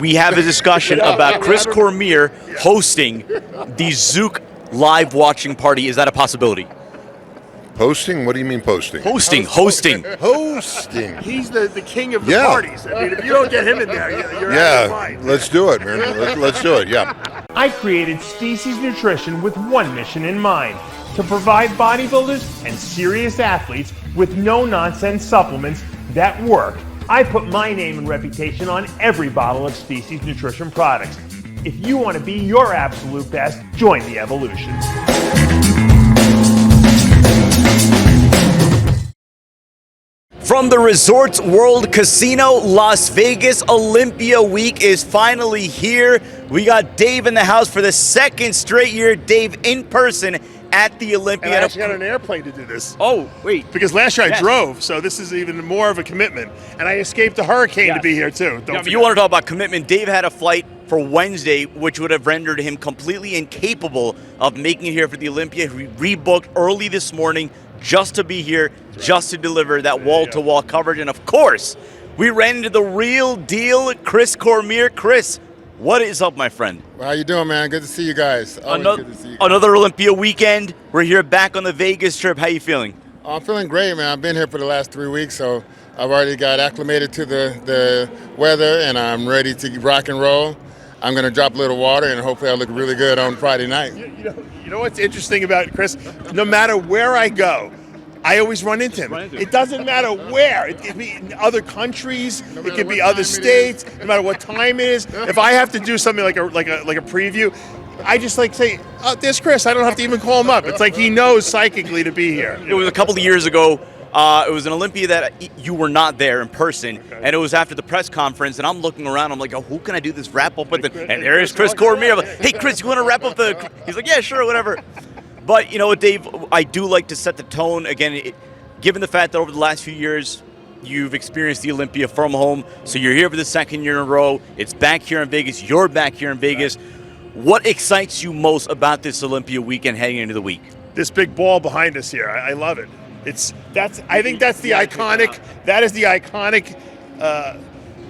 we have a discussion about Chris Cormier hosting the Zook live watching party. Is that a possibility? Posting? What do you mean posting? Hosting. Hosting. He's the king of the parties. I mean, if you don't get him in there, you're out of mind. Let's do it, man. Let's do it, yeah. I created Species Nutrition with one mission in mind: to provide bodybuilders and serious athletes with no-nonsense supplements that work. I put my name and reputation on every bottle of Species Nutrition products. If you want to be your absolute best, join the evolution. From the Resorts World Casino, Las Vegas, Olympia week is finally here. We got Dave in the house for the second straight year. Dave in person at the Olympia. And I actually got an airplane to do this. Oh, wait. Because last year I drove, so this is even more of a commitment. And I escaped a hurricane to be here, too. You want to talk about commitment? Dave had a flight for Wednesday, which would have rendered him completely incapable of making it here for the Olympia. He rebooked early this morning just to be here, just to deliver that wall-to-wall coverage. And, of course, we ran into the real deal, Chris Cormier. Chris, what is up, my friend? Well, how you doing, man? Good to see you guys. Good to see you guys. Another Olympia weekend. We're here back on the Vegas trip. How you feeling? I'm feeling great, man. I've been here for the last 3 weeks, so I've already got acclimated to the weather, and I'm ready to rock and roll. I'm going to drop a little water, and hopefully I'll look really good on Friday night. You know what's interesting about Chris? No matter where I go, I always run into him. It doesn't matter where. It could be in other countries. It could be other states. No matter what time it is. If I have to do something like a preview, I just say, "Oh, there's Chris." I don't have to even call him up. It's like he knows psychically to be here. It was a couple of years ago. It was an Olympia that you were not there in person, and it was after the press conference, and I'm looking around, I'm like, oh, who can I do this wrap up with? And there is Chris Cormier. I'm like, hey, Chris, you want to wrap up the... He's like, yeah, sure, whatever. But, you know what, Dave, I do like to set the tone. Again, given the fact that over the last few years, you've experienced the Olympia from home, so you're here for the second year in a row. It's back here in Vegas. You're back here in Vegas. What excites you most about this Olympia weekend heading into the week? This big ball behind us here. I love it. I think that's the iconic. That is the iconic.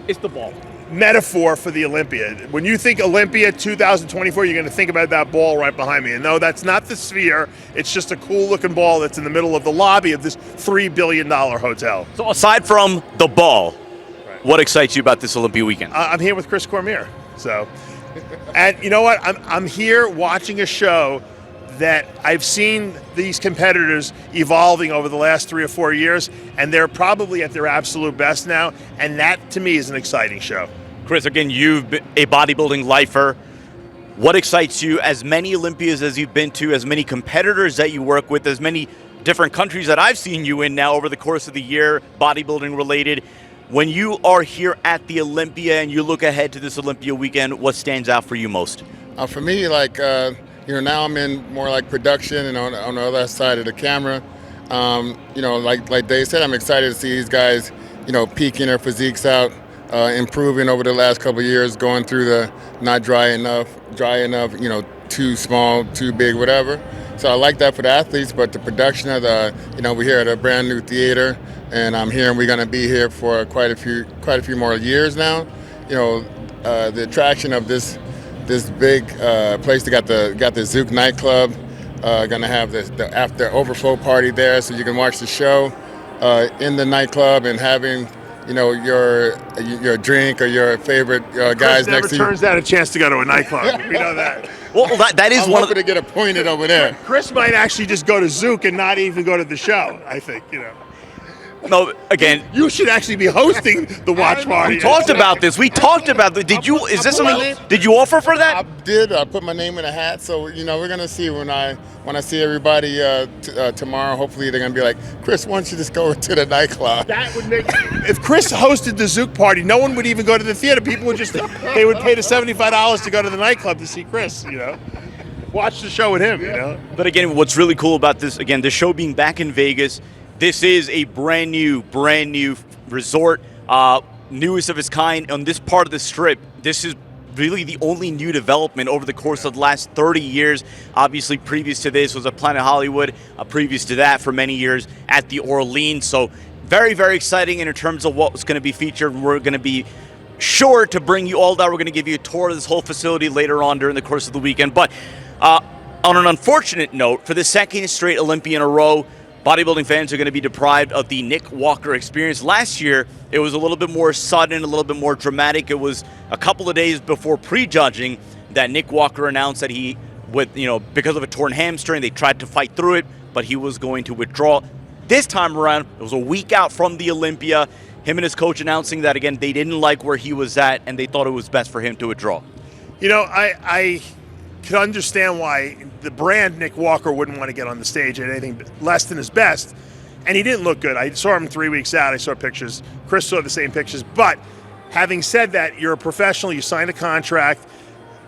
It's the ball. Metaphor for the Olympia. When you think Olympia 2024, you're going to think about that ball right behind me. And no, that's not the sphere. It's just a cool-looking ball that's in the middle of the lobby of this $3 billion hotel. So aside from the ball, what excites you about this Olympia weekend? I'm here with Chris Cormier. So, and you know what? I'm here watching a show that I've seen these competitors evolving over the last 3 or 4 years, and they're probably at their absolute best now, and that, to me, is an exciting show. Chris, again, you've been a bodybuilding lifer. What excites you? As many Olympias as you've been to, as many competitors that you work with, as many different countries that I've seen you in now over the course of the year, bodybuilding related. When you are here at the Olympia and you look ahead to this Olympia weekend, what stands out for you most? For me, now I'm in more like production and on the other side of the camera. Like Dave said, I'm excited to see these guys, peaking their physiques out, improving over the last couple of years, going through the not dry enough, too small, too big, whatever. So I like that for the athletes, but the production of we're here at a brand new theater, and I'm here and we're going to be here for quite a few more years now. The attraction of this big place. They got the Zook nightclub. Gonna have the after overflow party there, so you can watch the show in the nightclub and having your drink or your favorite guys next to you. Chris never turns down a chance to go to a nightclub. We know that. Well, that is one of the... to get appointed over there. Chris might actually just go to Zook and not even go to the show. I think No, again, you should actually be hosting the watch party. We talked about this. Did you? Is this something? Did you offer for that? I did. I put my name in a hat. So we're gonna see when I see everybody tomorrow. Hopefully they're gonna be like, Chris, why don't you just go to the nightclub? That would make. If Chris hosted the Zook party, no one would even go to the theater. People would they would pay the $75 to go to the nightclub to see Chris. Watch the show with him. But again, what's really cool about this? Again, the show being back in Vegas. This is a brand new resort, newest of its kind on this part of the Strip. This is really the only new development over the course of the last 30 years. Obviously, previous to this was a Planet Hollywood. Previous to that, for many years, at the Orleans. So very, very exciting in terms of what's going to be featured. We're going to be sure to bring you all that. We're going to give you a tour of this whole facility later on during the course of the weekend. But on an unfortunate note, for the second straight Olympia in a row, bodybuilding fans are going to be deprived of the Nick Walker experience. Last year, it was a little bit more sudden, a little bit more dramatic. It was a couple of days before prejudging that Nick Walker announced that he, because of a torn hamstring, they tried to fight through it, but he was going to withdraw. This time around, it was a week out from the Olympia. Him and his coach announcing that, again, they didn't like where he was at, and they thought it was best for him to withdraw. I could understand why the brand Nick Walker wouldn't want to get on the stage at anything less than his best. And he didn't look good. I saw him 3 weeks out. I saw pictures. Chris saw the same pictures. But having said that, you're a professional. You signed a contract.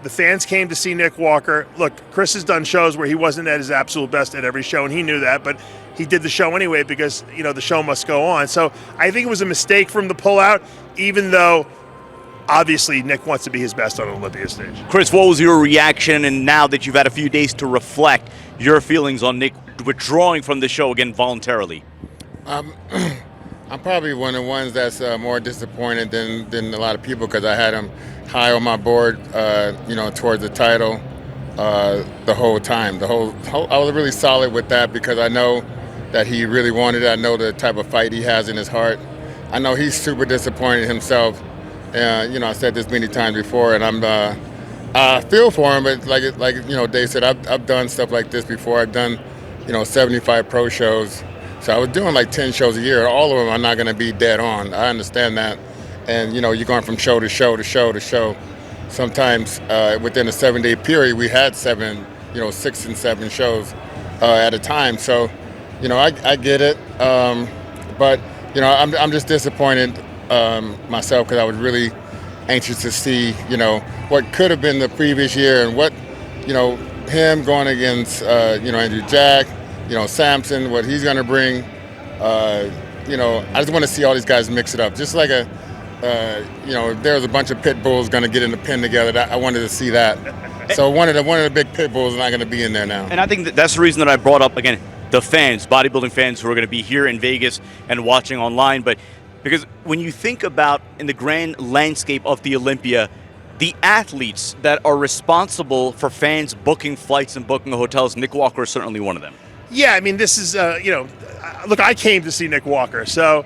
The fans came to see Nick Walker. Look, Chris has done shows where he wasn't at his absolute best at every show, and he knew that. But he did the show anyway because, the show must go on. So I think it was a mistake for him to pull out, even though obviously Nick wants to be his best on an Olympia stage. Chris, what was your reaction, and now that you've had a few days to reflect, your feelings on Nick withdrawing from the show again voluntarily? I'm probably one of the ones that's more disappointed than a lot of people because I had him high on my board, towards the title the whole time. I was really solid with that because I know that he really wanted it. I know the type of fight he has in his heart. I know he's super disappointed himself. I said this many times before, and I feel for him. But like Dave said, I've done stuff like this before. I've done 75 pro shows. So I was doing like 10 shows a year. All of them are not going to be dead on. I understand that. And, you're going from show to show to show to show. Sometimes within a 7-day period, we had 6 and 7 shows at a time. So, I get it. But, I'm just disappointed myself because I was really anxious to see, what could have been the previous year and what, him going against, Andrew Jack, Sampson, what he's going to bring. I just want to see all these guys mix it up. Just like if there was a bunch of pit bulls going to get in the pen together, I wanted to see that. So one of the big pit bulls is not going to be in there now. And I think that's the reason that I brought up, again, the fans, bodybuilding fans who are going to be here in Vegas and watching online. But because when you think about in the grand landscape of the Olympia, the athletes that are responsible for fans booking flights and booking hotels, Nick Walker is certainly one of them. Yeah, I mean, this is, look, I came to see Nick Walker, so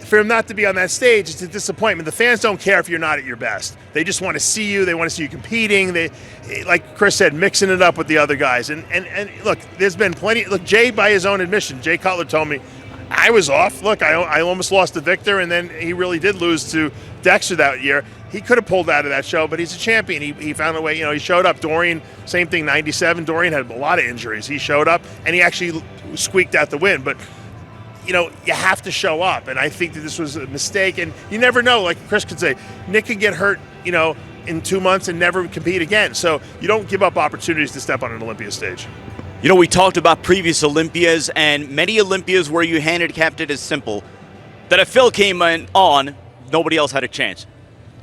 for him not to be on that stage, it's a disappointment. The fans don't care if you're not at your best. They just want to see you. They want to see you competing. They, like Chris said, mixing it up with the other guys. And look, there's been plenty. Look, Jay, by his own admission, Jay Cutler told me, I was off. Look, I almost lost to Victor, and then he really did lose to Dexter that year. He could have pulled out of that show, but he's a champion. He found a way. He showed up. Dorian, same thing, 97. Dorian had a lot of injuries. He showed up, and he actually squeaked out the win. But, you have to show up, and I think that this was a mistake. And you never know. Like Chris could say, Nick could get hurt, in 2 months and never compete again. So you don't give up opportunities to step on an Olympia stage. We talked about previous Olympias, and many Olympias where you handicapped it as simple, that if Phil came on, nobody else had a chance.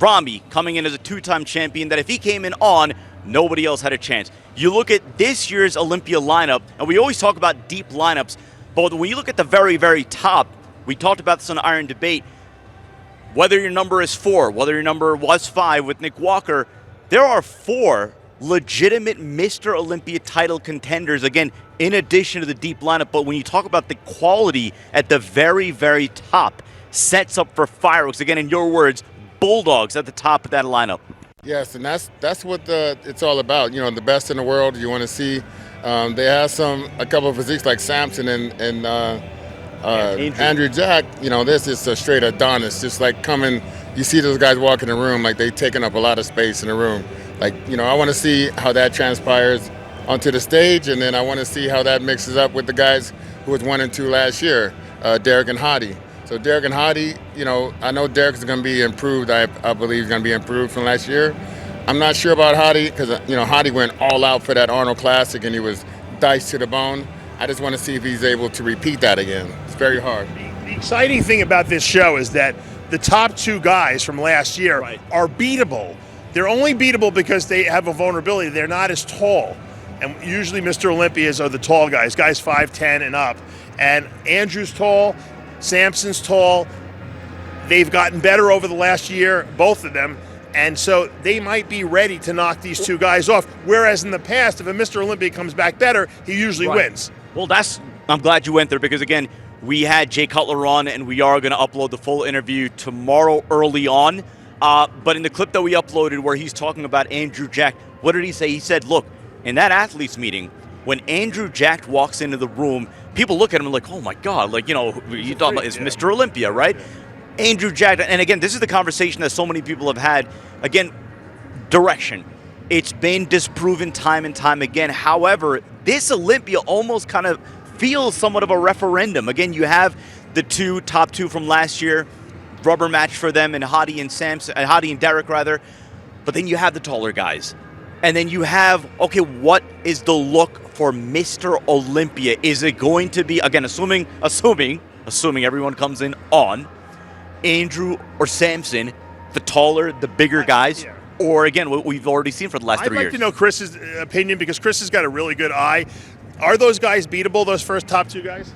Rami coming in as a 2-time champion, that if he came in on, nobody else had a chance. You look at this year's Olympia lineup, and we always talk about deep lineups, but when you look at the very, very top, we talked about this on the Iron Debate, whether your number is 4, whether your number was 5 with Nick Walker, there are 4 legitimate Mr. Olympia title contenders, again, in addition to the deep lineup. But when you talk about the quality at the very, very top, sets up for fireworks. Again, in your words, bulldogs at the top of that lineup. Yes, and that's what it's all about. The best in the world you want to see. They have a couple of physiques like Sampson and Andrew Jack. This is a straight Adonis. Just like coming, you see those guys walk in the room like they taking up a lot of space in the room. I want to see how that transpires onto the stage, and then I want to see how that mixes up with the guys who was 1 and 2 last year, Derek and Hadi. So Derek and Hadi, I know Derek is going to be improved. I believe he's going to be improved from last year. I'm not sure about Hadi because, Hadi went all out for that Arnold Classic and he was diced to the bone. I just want to see if he's able to repeat that again. It's very hard. The exciting thing about this show is that the top 2 guys from last year are beatable. They're only beatable because they have a vulnerability. They're not as tall. And usually Mr. Olympias are the tall guys 5'10" and up. And Andrew's tall, Sampson's tall, They've gotten better over the last year, both of them. And so they might be ready to knock these two guys off. Whereas in the past, if a Mr. Olympia comes back better, he usually wins. Well, I'm glad you went there because, again, we had Jay Cutler on, and we are going to upload the full interview tomorrow early on. But in the clip that we uploaded where he's talking about Andrew Jack, what did he say? He said, look, in that athletes meeting, when Andrew Jack walks into the room, people look at him like, oh, my God, like, you talking about, it's Mr. Olympia, right? Yeah. Andrew Jack, and again, this is the conversation that so many people have had. Again, direction. It's been disproven time and time again. However, this Olympia almost kind of feels somewhat of a referendum. Again, you have the top two from last year, rubber match for them, and Hadi and Derek rather. But then you have the taller guys. And then you have, okay, what is the look for Mr. Olympia? Is it going to be, again, assuming everyone comes in on Andrew or Samson, the taller, the bigger guys, or again, what we've already seen for the last 3 years? I'd like to know Chris's opinion because Chris has got a really good eye. Are those guys beatable, those first top two guys?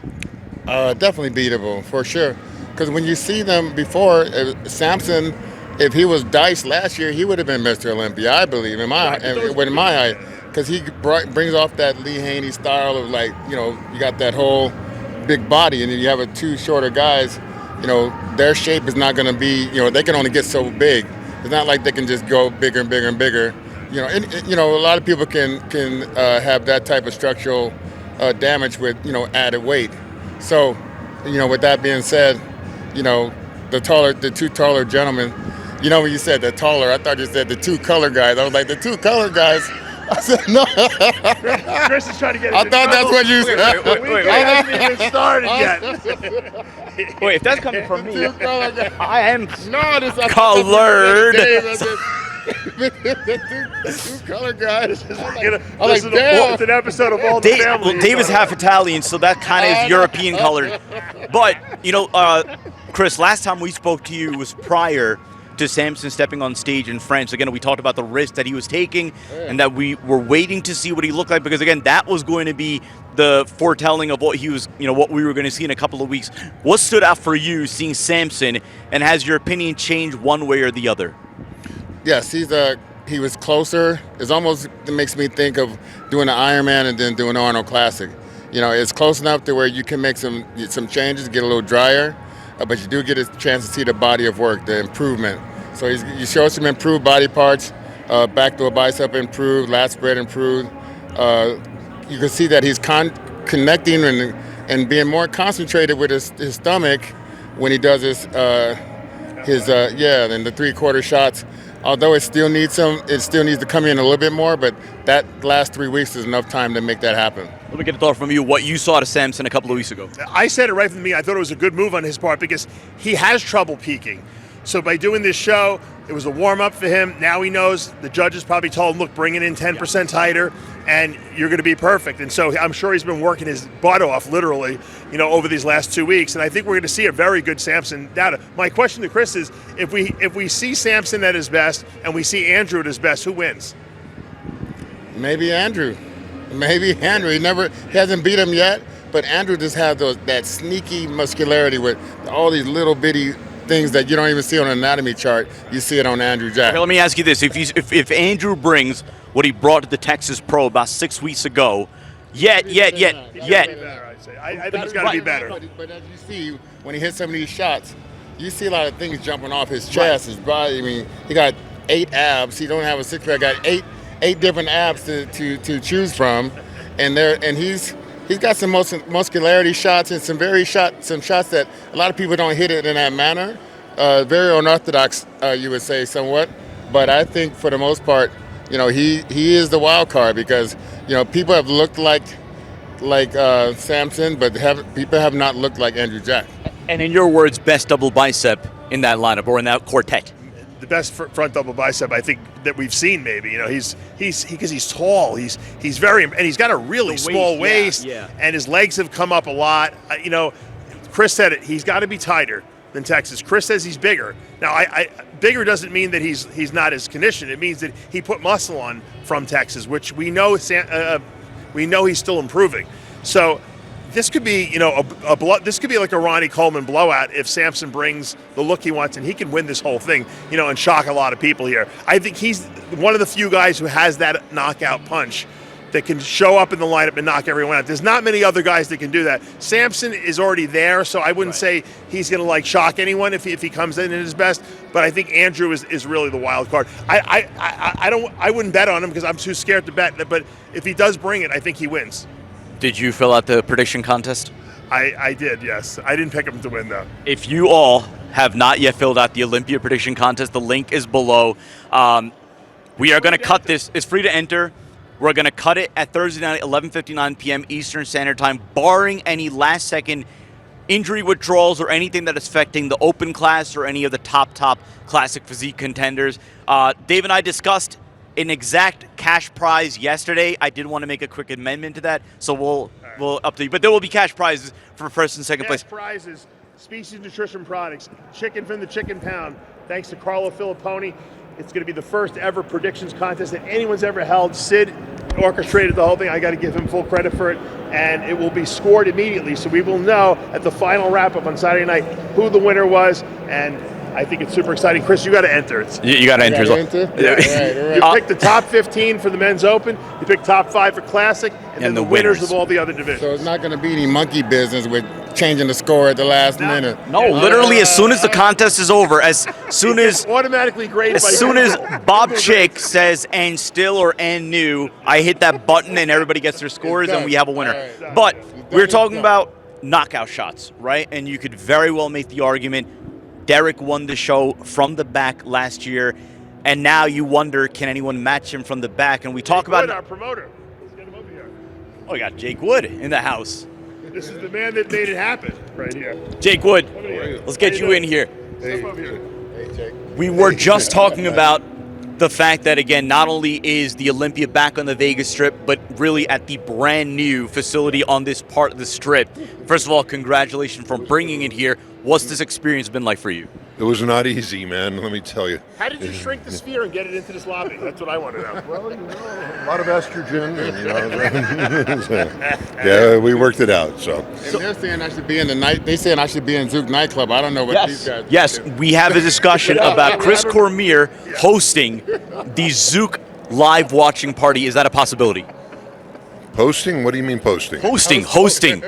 Definitely beatable, for sure. Because when you see them before, Samson, if he was diced last year, he would have been Mr. Olympia, I believe, in my eye. Because he brings off that Lee Haney style of, like, you got that whole big body, and then you have two shorter guys. Their shape is not going to be, they can only get so big. It's not like they can just go bigger and bigger and bigger. A lot of people can have that type of structural damage with, added weight. So, with that being said, the two taller gentlemen, when you said the taller, I thought you said the two color guys. I was like, the two color guys. I said, no. Chris is trying to get I thought that's what you said. Wait. hasn't even started yet. Wait, if that's coming from me, I am colored. The two color guys. It's an episode of All the Family. Well, Dave is half Italian, so that kind of is European colored. But, Chris, last time we spoke to you was prior to Samson stepping on stage in France. Again, we talked about the risk that he was taking and that we were waiting to see what he looked like because, again, that was going to be the foretelling of what he was, what we were going to see in a couple of weeks. What stood out for you seeing Samson, and has your opinion changed one way or the other? Yes, he was closer. It makes me think of doing an Ironman and then doing an Arnold Classic. It's close enough to where you can make some changes, get a little drier, but you do get a chance to see the body of work, the improvement. So you show some improved body parts, backdoor bicep improved, lat spread improved. You can see that he's connecting and being more concentrated with his stomach when he does his and the 3/4 shots. Although it still needs to come in a little bit more, but that last 3 weeks is enough time to make that happen. Let me get a thought from you, what you saw to Samson a couple of weeks ago. I said it right from the beginning. I thought it was a good move on his part because he has trouble peaking. So by doing this show, it was a warm-up for him. Now he knows the judges probably told him, look, bring it in 10% tighter, and you're going to be perfect. And so I'm sure he's been working his butt off, literally, over these last 2 weeks. And I think we're going to see a very good Samson data. My question to Chris is, if we see Samson at his best and we see Andrew at his best, who wins? Maybe Andrew. He hasn't beat him yet, but Andrew just has that sneaky muscularity with all these little bitty things that you don't even see on an anatomy chart. You see it on Andrew Jack. Okay, let me ask you this: if Andrew brings what he brought to the Texas Pro about 6 weeks ago, yet, I think he's got to be better. But as you see, when he hits some of these shots, you see a lot of things jumping off his chest, his body. I mean, he got 8 abs. He don't have a six-pack. Got eight different abs to choose from, and he's got some muscularity shots and some shots that a lot of people don't hit it in that manner. Very unorthodox, you would say, somewhat. But I think for the most part, he is the wild card because people have looked like Samson, but people have not looked like Andrew Jack. And in your words, best double bicep in that lineup or in that quartet? The best front double bicep I think that we've seen. Maybe he's because he's tall. He's very, and he's got a really small waist, and his legs have come up a lot. Chris said it. He's got to be tighter than Texas. Chris says he's bigger. Now, bigger doesn't mean that he's not as conditioned. It means that he put muscle on from Texas, which we know he's still improving. So this could be, this could be like a Ronnie Coleman blowout if Sampson brings the look he wants, and he can win this whole thing, and shock a lot of people here. I think he's one of the few guys who has that knockout punch that can show up in the lineup and knock everyone out. There's not many other guys that can do that. Sampson is already there, so I wouldn't say he's going to shock anyone if he comes in at his best. But I think Andrew is really the wild card. I wouldn't bet on him because I'm too scared to bet. But if he does bring it, I think he wins. Did you fill out the prediction contest? I did, yes. I didn't pick him to win, though. If you all have not yet filled out the Olympia prediction contest, the link is below. We are going to cut this. It's free to enter. We're going to cut it at Thursday night, 11:59 p.m. Eastern Standard Time, barring any last-second injury withdrawals or anything that is affecting the open class or any of the top classic physique contenders. Dave and I discussed an exact cash prize yesterday. I did want to make a quick amendment to that, so we'll update you. But there will be cash prizes for first and second place. Cash prizes, Species Nutrition Products, chicken from the Chicken Pound, thanks to Carlo Filipponi. It's going to be the first ever predictions contest that anyone's ever held. Sid orchestrated the whole thing. I got to give him full credit for it. And it will be scored immediately. So we will know at the final wrap-up on Saturday night who the winner was. And I think it's super exciting. Chris, you got to enter. You got to enter as well. Yeah. All right. You pick the top 15 for the men's open. You pick top 5 for classic. And then the winners of all the other divisions. So it's not going to be any monkey business with changing the score at the last minute. No, literally as soon as the contest is over, as soon as automatically graded. As soon as Bob Chick says "and still" or "and new," I hit that button and everybody gets their scores and we have a winner. Right. But we're talking about knockout shots, right? And you could very well make the argument Derek won the show from the back last year, and now you wonder, can anyone match him from the back? And we talk about our promoter. Let's get him over here. Oh, we got Jake Wood in the house. This is the man that made it happen right here. Jake Wood, let's get you in here. Hey, Jake. We were just talking about the fact that, again, not only is the Olympia back on the Vegas Strip, but really at the brand new facility on this part of the Strip. First of all, congratulations for bringing it here. What's this experience been like for you? It was not easy, man. Let me tell you. How did you shrink the sphere and get it into this lobby? That's what I want to know. Well, a lot of estrogen. And, yeah, we worked it out. So. And they're saying I should be in the night. They saying I should be in Zook nightclub. I don't know what these guys. Yes, we have a discussion about Chris Cormier hosting the Zook live watching party. Is that a possibility? Posting? What do you mean posting? Hosting. Hosting.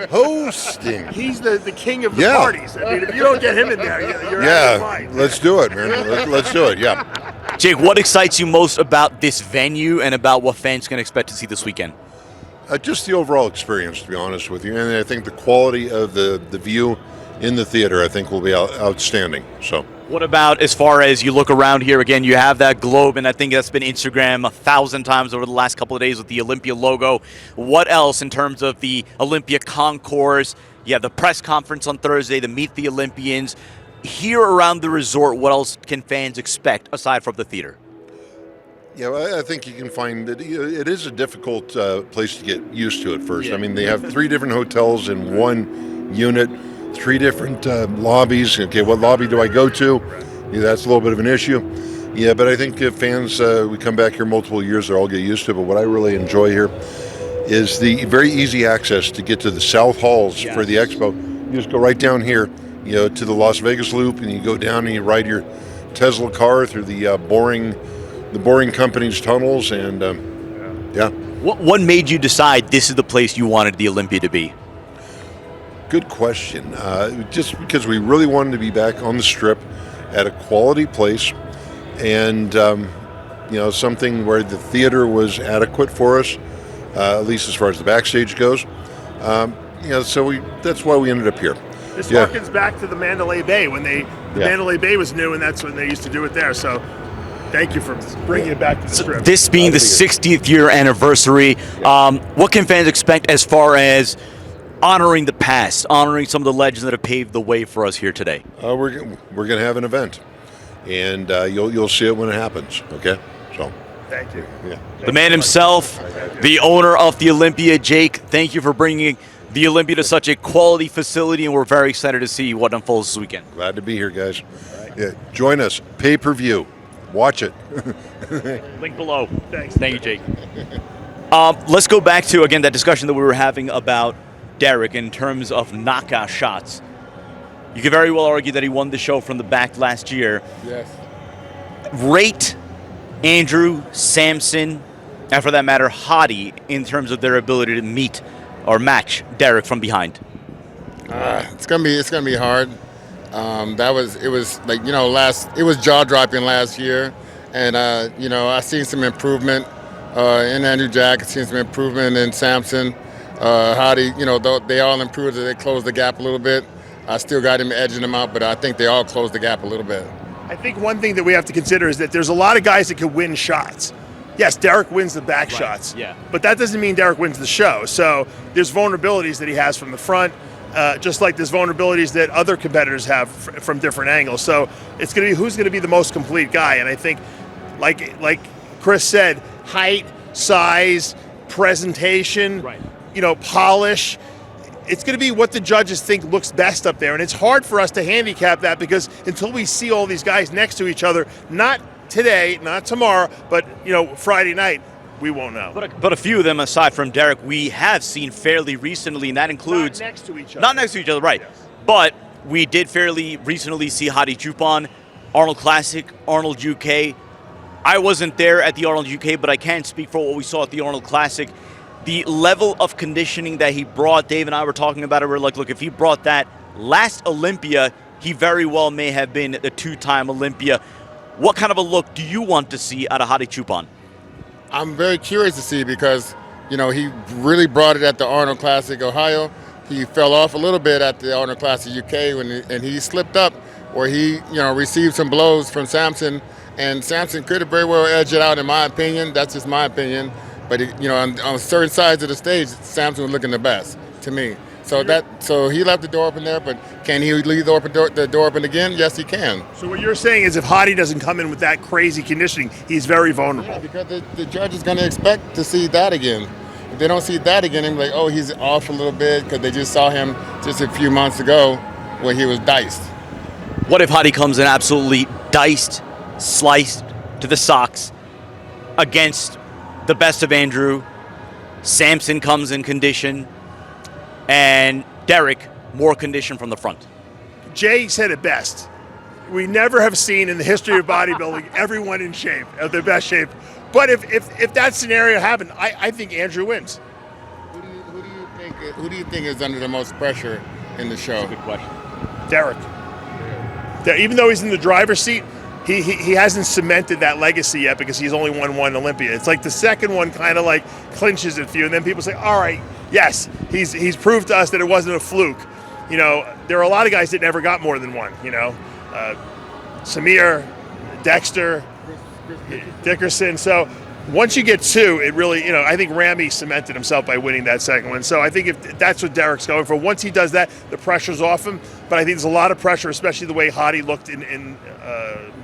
He's the king of the parties. I mean, if you don't get him in there, you're out of mind. Let's do it, man. Let's do it, yeah. Jake, what excites you most about this venue and about what fans can expect to see this weekend? Just the overall experience, to be honest with you. And I think the quality of the view in the theater, I think, will be outstanding. So. What about as far as you look around here? Again, you have that globe, and I think that's been Instagram 1,000 times over the last couple of days with the Olympia logo. What else in terms of the Olympia concourse? You have the press conference on Thursday to meet the Olympians. Here around the resort, what else can fans expect aside from the theater? Yeah, well, I think you can find that it is a difficult place to get used to at first. Yeah. I mean, they have 3 different hotels in one unit. 3 different lobbies. Okay, what lobby do I go to? Yeah, that's a little bit of an issue. Yeah, but I think if fans, we come back here multiple years, they'll all get used to it. But what I really enjoy here is the very easy access to get to the South Halls for the expo. You just go right down here, to the Las Vegas Loop, and you go down and you ride your Tesla car through the Boring Company's tunnels, and yeah. What made you decide this is the place you wanted the Olympia to be? Good question. Just because we really wanted to be back on the Strip at a quality place, and something where the theater was adequate for us, at least as far as the backstage goes. So that's why we ended up here. This harkens back to the Mandalay Bay when the Mandalay Bay was new, and that's when they used to do it there. So. Thank you for bringing it back to the Strip. This being the 60th year anniversary, what can fans expect as far as honoring the past, honoring some of the legends that have paved the way for us here today? We're going to have an event, and you'll see it when it happens. Okay, so thank you. Yeah, the man himself, the owner of the Olympia, Jake. Thank you for bringing the Olympia to such a quality facility, and we're very excited to see what unfolds this weekend. Glad to be here, guys. Yeah, join us. Pay-per-view. Watch it. Link below. Thanks. Thank you, Jake. Let's go back to, again, that discussion that we were having about Derek in terms of knockout shots. You could very well argue that he won the show from the back last year. Yes. Rate Andrew, Samson, and for that matter, Hadi in terms of their ability to meet or match Derek from behind. It's gonna be hard. It was jaw dropping last year, and I seen some improvement in Andrew Jack. I seen some improvement in Samson. Hadi, they all improved. They closed the gap a little bit. I still got him edging them out, but I think they all closed the gap a little bit. I think one thing that we have to consider is that there's a lot of guys that can win shots. Yes, Derek wins the back shots, yeah. But that doesn't mean Derek wins the show. So there's vulnerabilities that he has from the front, just like there's vulnerabilities that other competitors have from different angles. So it's going to be who's going to be the most complete guy. And I think, like Chris said, height, size, presentation, polish. It's going to be what the judges think looks best up there. And it's hard for us to handicap that because until we see all these guys next to each other, not today, not tomorrow, but Friday night, we won't know. But a few of them, aside from Derek, we have seen fairly recently, and that includes not next to each other. Not next to each other, right? Yes. But we did fairly recently see Hadi Choopan, Arnold Classic, Arnold UK. I wasn't there at the Arnold UK, but I can speak for what we saw at the Arnold Classic. The level of conditioning that he brought, Dave and I were talking about it. We're like, look, if he brought that last Olympia, he very well may have been the two-time Olympia. What kind of a look do you want to see out of Hadi Choopan? I'm very curious to see because, he really brought it at the Arnold Classic Ohio. He fell off a little bit at the Arnold Classic UK and he slipped up where he, received some blows from Samson. And Samson could have very well edged it out, in my opinion. That's just my opinion. But, on certain sides of the stage, Samson was looking the best to me. So he left the door open there, but can he leave the door open again? Yes, he can. So what you're saying is if Hadi doesn't come in with that crazy conditioning, he's very vulnerable. Yeah, because the judge is going to expect to see that again. If they don't see that again, they're like, oh, he's off a little bit because they just saw him just a few months ago when he was diced. What if Hadi comes in absolutely diced, sliced to the socks against the best of Andrew? Samson comes in condition, and Derek more condition from the front. Jay said it best. We never have seen in the history of bodybuilding everyone in shape, at their best shape. But if that scenario happened, I think Andrew wins. Who do you think is under the most pressure in the show? That's a good question. Derek. Even though he's in the driver's seat, he hasn't cemented that legacy yet because he's only won one Olympia. It's like the second one kind of like clinches it for you, and then people say, all right, yes, he's proved to us that it wasn't a fluke. There are a lot of guys that never got more than one, Samir, Dexter, Dickerson. So once you get two, it really, I think Ramy cemented himself by winning that second one. So I think if that's what Derek's going for, once he does that, the pressure's off him. But I think there's a lot of pressure, especially the way Hadi looked in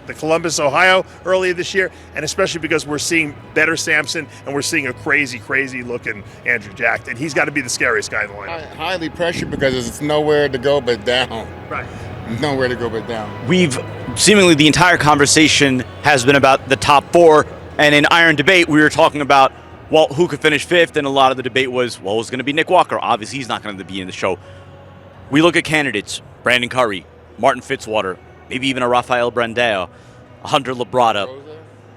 the Columbus, Ohio earlier this year, and especially because we're seeing better Samson and we're seeing a crazy, crazy looking Andrew Jack. And he's got to be the scariest guy in the lineup. Highly pressured because it's nowhere to go but down. Right. Nowhere to go but down. We've seemingly the entire conversation has been about the top four. And in Iron Debate, we were talking about, well, who could finish fifth? And a lot of the debate was, well, it was going to be Nick Walker. Obviously, he's not going to be in the show. We look at candidates, Brandon Curry, Martin Fitzwater, maybe even a Rafael Brandao, Hunter Labrada,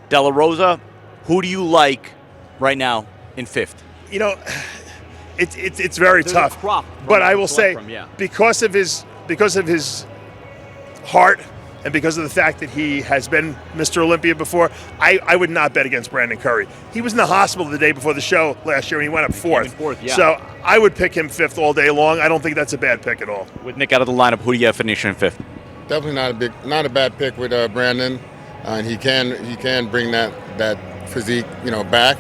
De La Rosa. Who do you like right now in fifth? It's very tough. But I will say, because of his heart, and because of the fact that he has been Mr. Olympia before, I would not bet against Brandon Curry. He was in the hospital the day before the show last year, and he went up fourth. So I would pick him fifth all day long. I don't think that's a bad pick at all. With Nick out of the lineup, who do you have finishing in fifth? Definitely not a bad pick with Brandon, and he can bring that physique back.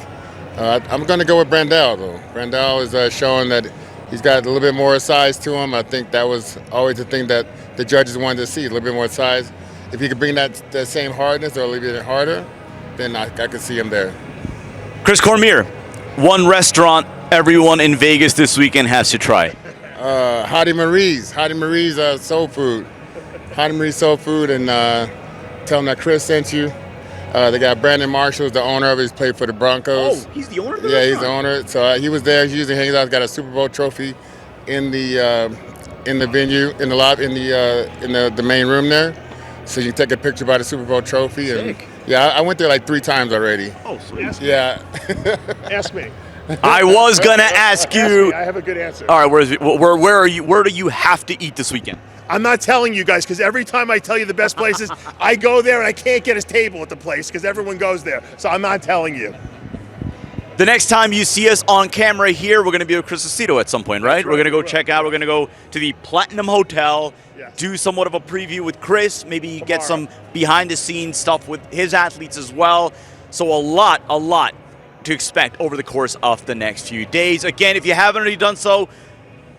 I'm going to go with Brandao though. Brandao is showing that he's got a little bit more size to him. I think that was always the thing that the judges wanted to see, a little bit more size. If he could bring that same hardness or a little bit harder, then I could see him there. Chris Cormier, one restaurant everyone in Vegas this weekend has to try. Hadi Marie's Soul Food. Hadi Marie's Soul Food, and tell them that Chris sent you. They got Brandon Marshall, who's the owner of it. He's played for the Broncos. Oh, he's the owner of the restaurant? He's the owner. So he was there. He usually hangs out. He's got a Super Bowl trophy in the venue, in the lobby, in the main room there. So you can take a picture by the Super Bowl trophy. And yeah, I went there like 3 times already. Oh, sweet. Yeah. Ask me. I was gonna ask you. I have a good answer. All right, where are you? Where do you have to eat this weekend? I'm not telling you guys because every time I tell you the best places, I go there and I can't get a table at the place because everyone goes there. So I'm not telling you. The next time you see us on camera here, we're going to be with Chris Aceto at some point, right? We're going to go check out. We're going to go to the Platinum Hotel, do somewhat of a preview with Chris, maybe get some behind-the-scenes stuff with his athletes as well. So a lot to expect over the course of the next few days. Again, if you haven't already done so,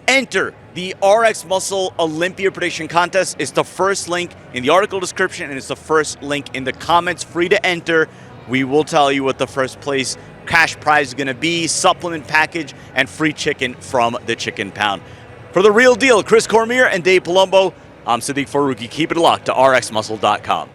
enter the RXMuscle Olympia prediction contest. It's the first link in the article description, and it's the first link in the comments. Free to enter. We will tell you what the first place cash prize is going to be, supplement package, and free chicken from the Chicken Pound. For The Real Deal, Chris Cormier and Dave Palumbo, I'm Siddique Farooqi. Keep it locked to RXMuscle.com.